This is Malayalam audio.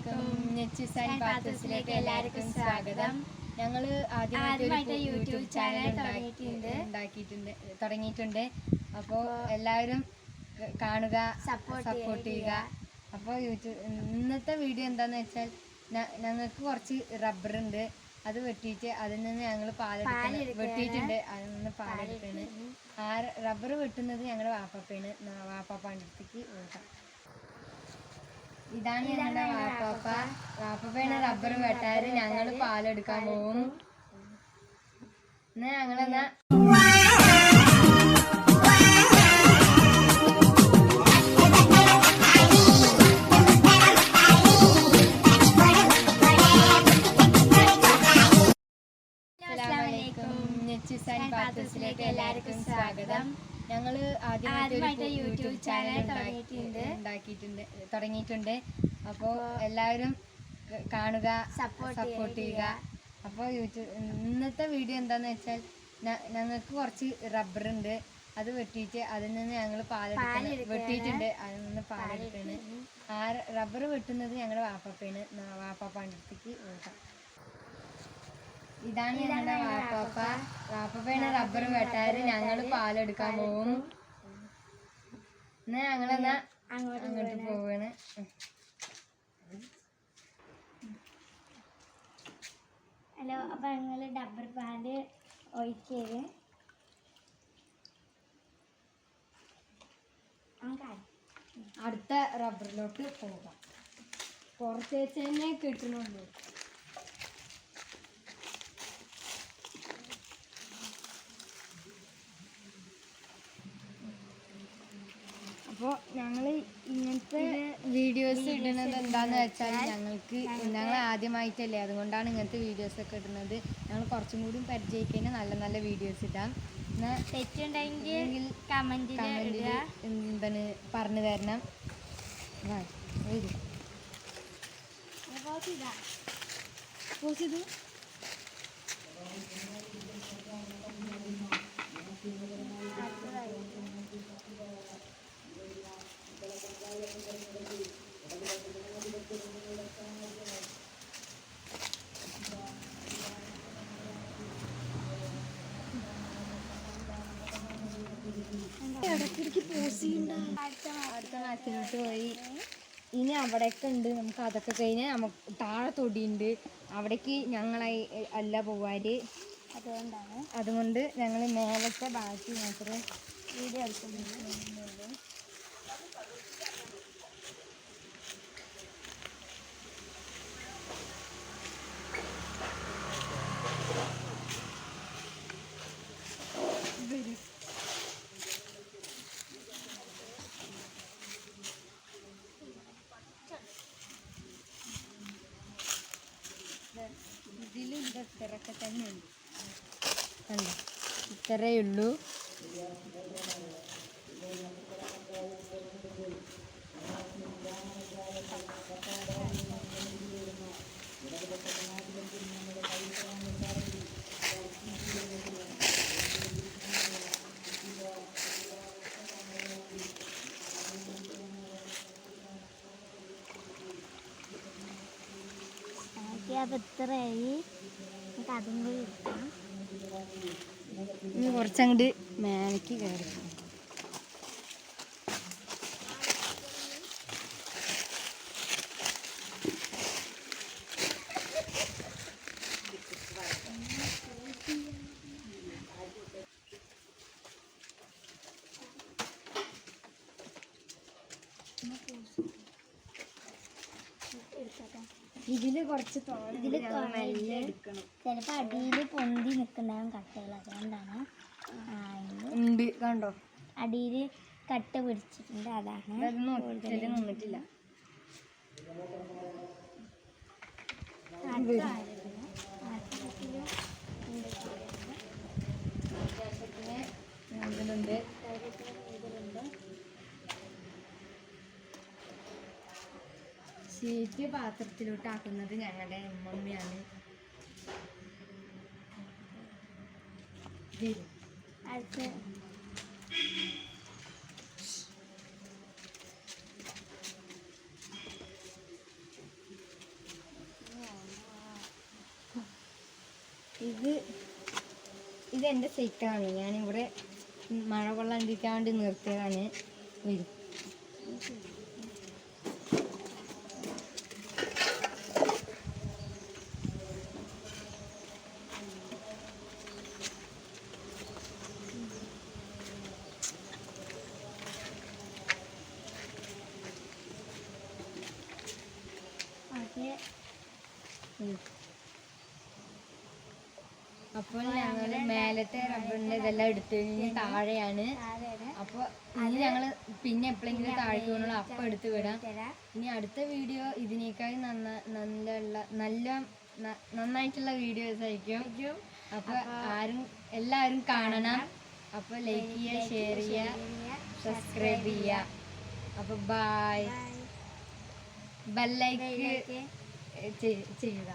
അസ്സലാമലൈക്കും എല്ലാവർക്കും സ്വാഗതം. ഞങ്ങൾ ആദ്യമായിട്ട് യൂട്യൂബ് ചാനൽ തുടങ്ങിയിട്ടുണ്ട്. അപ്പോൾ എല്ലാവരും കാണുക, സപ്പോർട്ട് ചെയ്യുക. അപ്പോൾ ഇന്നത്തെ വീഡിയോ എന്താണെന്ന് വെച്ചാൽ ഞങ്ങൾക്ക് കുറച്ച് റബ്ബറുണ്ട്, അത് വെട്ടിയിട്ട് അതിൽ നിന്ന് ഞങ്ങൾ വെട്ടിയിട്ടുണ്ട്. അതിൽ നിന്ന് പാലെടുക്കാണ്. ആ റബ്ബർ വെട്ടുന്നത് ഞങ്ങളുടെ വാപ്പാപ്പാൻ്റെ അടുത്തേക്ക് പോകാം. ഇതാണ് ഞങ്ങളുടെ വാപ്പയാണ് റബ്ബർ വെട്ടാറ്. ഞങ്ങൾ പാലെടുക്കാൻ പോകും. എന്നാ ഞങ്ങളെന്നാ എല്ലാവർക്കും സ്വാഗതം. ഞങ്ങൾ ആദ്യമായിട്ട് യൂട്യൂബ് ചാനൽ തുടങ്ങിയിട്ടുണ്ട്. അപ്പോൾ എല്ലാവരും കാണുക, സപ്പോർട്ട് ചെയ്യുക. അപ്പോൾ ഇന്നത്തെ വീഡിയോ എന്താണെന്ന് വെച്ചാൽ ഞങ്ങൾക്ക് കുറച്ച് റബ്ബറുണ്ട്, അത് വെട്ടിയിട്ട് അതിൽ നിന്ന് ഞങ്ങൾ വെട്ടിയിട്ടുണ്ട്. അതിൽ നിന്ന് പാലെടുക്കാണ്. ആ റബ്ബർ വെട്ടുന്നത് ഞങ്ങളുടെ വാപ്പാപ്പാൻ്റെ അടുത്തേക്ക് പോകാം. ഇതാണ് ഞങ്ങളുടെ വാപ്പയാണ് റബ്ബർ വെട്ടാറ്. ഞങ്ങൾ പാലെടുക്കാൻ പോകും. എന്നാ ഞങ്ങളെന്നാ അങ്ങോട്ട് പോവാണ്. ഹലോ, അപ്പൊ ഞങ്ങൾ റബ്ബർ പാല് ഒഴിച്ചത് അടുത്ത റബ്ബറിലോട്ട് പോകാം. കുറച്ച് തന്നെ കിട്ടുന്നുള്ളൂ. അപ്പോൾ ഞങ്ങൾ ഇങ്ങനത്തെ വീഡിയോസ് ഇടുന്നത് എന്താണെന്ന് വെച്ചാൽ ഞങ്ങൾ ആദ്യമായിട്ടല്ലേ, അതുകൊണ്ടാണ് ഇങ്ങനത്തെ വീഡിയോസൊക്കെ ഇടുന്നത്. ഞങ്ങൾ കുറച്ചും കൂടി പരിചയിക്കാൻ നല്ല വീഡിയോസ് ഇടാം. എന്നാൽ തെറ്റുണ്ടെങ്കിൽ കമൻറ്റിൽ എന്താണ് പറഞ്ഞു തരണം. അടുത്ത മാസത്തിലോട്ട് പോയി. ഇനി അവിടെയൊക്കെ ഉണ്ട്. നമുക്ക് അതൊക്കെ കഴിഞ്ഞ് നമുക്ക് താഴെ തൊടിയുണ്ട്, അവിടേക്ക് ഞങ്ങളായി അല്ല പോവാറ്. അതുകൊണ്ട് ഞങ്ങൾ മേലത്തെ ബാക്കി മാത്രമേ വീഡിയോ എടുക്കുന്നുള്ളൂ. ഇതിലും ഇതൊക്കെ തന്നെ ഉണ്ട്. കണ്ടോ, ഇത്രയേ ഉള്ളൂ. അപ്പം ഇത്രയായി. നമുക്ക് അതും കൂടി എടുക്കാം. ഇനി കുറച്ചങ്ങോട്ട് മേലേക്ക് കയറി. ഇതില് കുറച്ച് എടുക്കണം. ചിലപ്പോൾ അടിയിൽ പൊന്തി നിൽക്കുന്നുണ്ടാകും കട്ടകൾ, അതുകൊണ്ടാണ്. ഉണ്ട്, കണ്ടോ, അടിയിൽ കട്ട പിടിച്ചിട്ടുണ്ട്. അതാണ് നിന്നിട്ടില്ല. ഇതിലുണ്ട്. ഷീറ്റ് പാത്രത്തിലോട്ട് ആക്കുന്നത് ഞങ്ങളുടെ മമ്മിയാണ്. ഇത് എൻ്റെ സൈക്കിളാണ്. ഞാനിവിടെ മഴ കൊള്ളാണ്ടിരിക്കാൻ വേണ്ടി നിർത്തിയതാണ്. വരും. അപ്പോൾ ഞങ്ങള് മേലത്തെ റബ്ബറിന്റെ ഇതെല്ലാം എടുത്തു കഴിഞ്ഞ് താഴെയാണ്. അപ്പൊ ഇനി ഞങ്ങള് പിന്നെ എപ്പോഴെങ്കിലും താഴേക്ക് വീണുള്ളൂ അപ്പൊ എടുത്ത് വിടാം. ഇനി അടുത്ത വീഡിയോ ഇതിനേക്കാൾ നന്നായിട്ടുള്ള വീഡിയോസ് ആയിരിക്കും. അപ്പൊ എല്ലാവരും കാണണം. അപ്പൊ ലൈക്ക് ചെയ്യുക, ഷെയർ ചെയ്യുക, സബ്സ്ക്രൈബ് ചെയ്യുക. അപ്പൊ ബൈ. ബെല്ലൈക്ക് ചെയ്യുക.